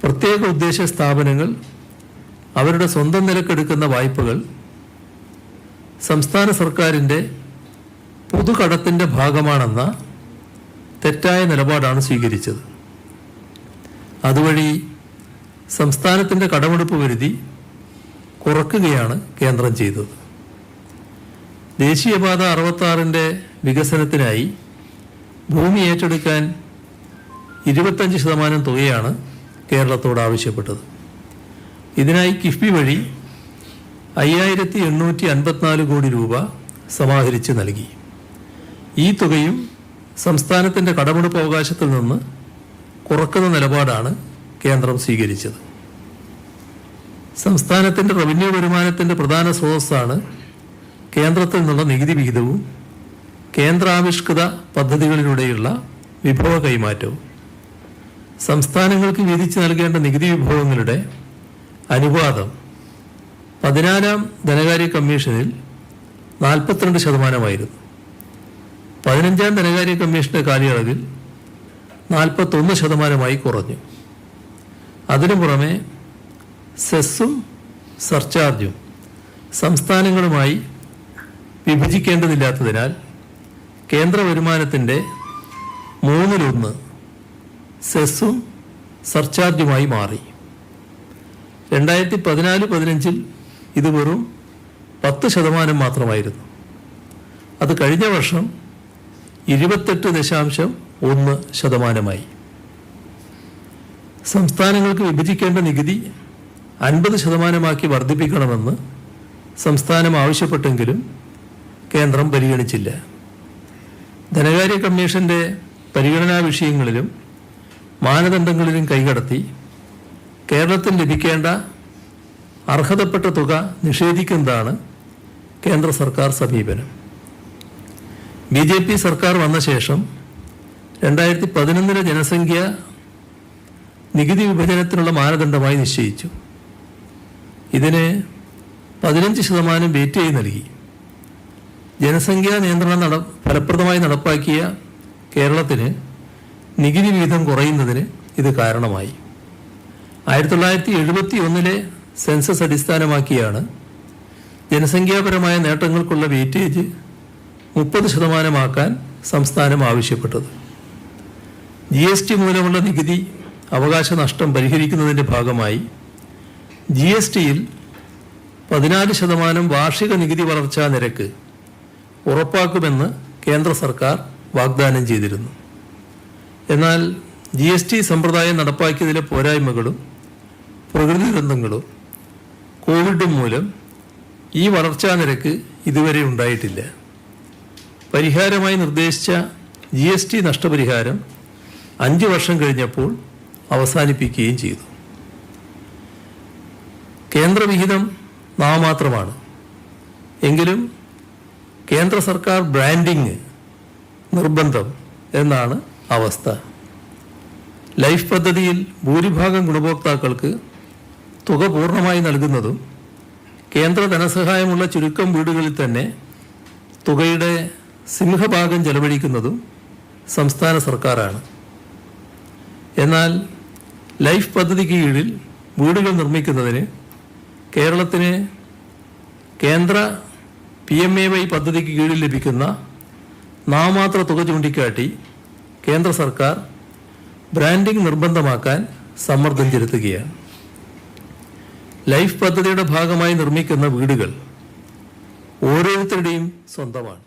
പ്രത്യേക ഉദ്ദേശ സ്ഥാപനങ്ങൾ അവരുടെ സ്വന്തം നിലക്കെടുക്കുന്ന വായ്പകൾ സംസ്ഥാന സർക്കാരിൻ്റെ പൊതുകടത്തിൻ്റെ ഭാഗമാണെന്ന തെറ്റായ നിലപാടാണ് സ്വീകരിച്ചത്. അതുവഴി സംസ്ഥാനത്തിൻ്റെ കടമെടുപ്പ് പരിധി കുറയ്ക്കുകയാണ് കേന്ദ്രം ചെയ്തത്. ദേശീയപാത 66 വികസനത്തിനായി ഭൂമി ഏറ്റെടുക്കാൻ 25% തുകയാണ് കേരളത്തോട് ആവശ്യപ്പെട്ടത്. ഇതിനായി കിഫ്ബി വഴി 5854 കോടി രൂപ സമാഹരിച്ച് നൽകി. ഈ തുകയും സംസ്ഥാനത്തിൻ്റെ കടമെടുപ്പ് അവകാശത്തിൽ നിന്ന് കുറക്കുന്ന നിലപാടാണ് കേന്ദ്രം സ്വീകരിച്ചത്. സംസ്ഥാനത്തിൻ്റെ റവന്യൂ വരുമാനത്തിൻ്റെ പ്രധാന സ്രോതസ്സാണ് കേന്ദ്രത്തിൽ നിന്നുള്ള നികുതി വിഹിതവും കേന്ദ്രാവിഷ്കൃത പദ്ധതികളിലൂടെയുള്ള വിഭവ കൈമാറ്റവും. സംസ്ഥാനങ്ങൾക്ക് വീതിച്ചു നൽകേണ്ട നികുതി വിഭവങ്ങളുടെ അനുപാതം 14ാം ധനകാര്യ കമ്മീഷനിൽ 42%. 15ാം ധനകാര്യ കമ്മീഷന്റെ കാലയളവിൽ 41% കുറഞ്ഞു. അതിനു പുറമെ സെസ്സും സർചാർജും സംസ്ഥാനങ്ങളുമായി വിഭജിക്കേണ്ടതില്ലാത്തതിനാൽ കേന്ദ്ര വരുമാനത്തിൻ്റെ 1/3 സെസ്സും സർചാർജുമായി മാറി. 2014-15 ഇത് വെറും 10% മാത്രമായിരുന്നു. അത് കഴിഞ്ഞ വർഷം 28.1%. സംസ്ഥാനങ്ങൾക്ക് വിഭജിക്കേണ്ട നികുതി 50% വർദ്ധിപ്പിക്കണമെന്ന് സംസ്ഥാനം ആവശ്യപ്പെട്ടെങ്കിലും കേന്ദ്രം പരിഗണിച്ചില്ല. ധനകാര്യ കമ്മീഷന്റെ പരിഗണനാ വിഷയങ്ങളിലും മാനദണ്ഡങ്ങളിലും കൈകടത്തി കേരളത്തിൽ ലഭിക്കേണ്ട അർഹതപ്പെട്ട തുക നിഷേധിക്കുന്നതാണ് കേന്ദ്ര സർക്കാർ സമീപനം. BJP സർക്കാർ വന്ന ശേഷം 2011 ജനസംഖ്യ നികുതി വിഭജനത്തിനുള്ള മാനദണ്ഡമായി നിശ്ചയിച്ചു. ഇതിന് 15% വെയിറ്റേജ് നൽകി. ജനസംഖ്യാ നിയന്ത്രണം ഫലപ്രദമായി നടപ്പാക്കിയ കേരളത്തിന് നികുതി വിഹിതം കുറയുന്നതിന് ഇത് കാരണമായി. 1971 സെൻസസ് അടിസ്ഥാനമാക്കിയാണ് ജനസംഖ്യാപരമായ നേട്ടങ്ങൾക്കുള്ള വെയിറ്റേജ് 30% സംസ്ഥാനം ആവശ്യപ്പെട്ടത്. GST മൂലമുള്ള നികുതി അവകാശ നഷ്ടം പരിഹരിക്കുന്നതിൻ്റെ ഭാഗമായി GSTയിൽ 14% വാർഷിക നികുതി വളർച്ചാ നിരക്ക് ഉറപ്പാക്കുമെന്ന് കേന്ദ്ര സർക്കാർ വാഗ്ദാനം ചെയ്തിരുന്നു. എന്നാൽ GST സമ്പ്രദായം നടപ്പാക്കിയതിലെ പോരായ്മകളും പ്രകൃതി ദുരന്തങ്ങളും കോവിഡും മൂലം ഈ വളർച്ചാ നിരക്ക് ഇതുവരെ ഉണ്ടായിട്ടില്ല. പരിഹാരമായി നിർദ്ദേശിച്ച GST നഷ്ടപരിഹാരം 5 വർഷം കഴിഞ്ഞപ്പോൾ അവസാനിപ്പിക്കുകയും ചെയ്തു. കേന്ദ്രവിഹിതം നാമമാത്രമാണ്. എങ്കിലും കേന്ദ്ര സർക്കാർ ബ്രാൻഡിങ് നിർബന്ധം എന്നാണ് അവസ്ഥ. ലൈഫ് പദ്ധതിയിൽ ഭൂരിഭാഗം ഗുണഭോക്താക്കൾക്ക് തുക പൂർണ്ണമായി നൽകുന്നതും കേന്ദ്ര ധനസഹായമുള്ള ചുരുക്കം വീടുകളിൽ തന്നെ തുകയുടെ സിംഹഭാഗം ചെലവഴിക്കുന്നതും സംസ്ഥാന സർക്കാരാണ്. എന്നാൽ ലൈഫ് പദ്ധതിക്ക് കീഴിൽ വീടുകൾ നിർമ്മിക്കുന്നതിന് കേരളത്തിന് കേന്ദ്ര PMAY പദ്ധതിക്ക് കീഴിൽ ലഭിക്കുന്ന നാമമാത്ര തുക ചൂണ്ടിക്കാട്ടി കേന്ദ്ര സർക്കാർ ബ്രാൻഡിംഗ് നിർബന്ധമാക്കാൻ സമ്മർദ്ദം ചെലുത്തുകയാണ്. ലൈഫ് പദ്ധതിയുടെ ഭാഗമായി നിർമ്മിക്കുന്ന വീടുകൾ ഓരോരുത്തരുടെയും സ്വന്തമാണ്.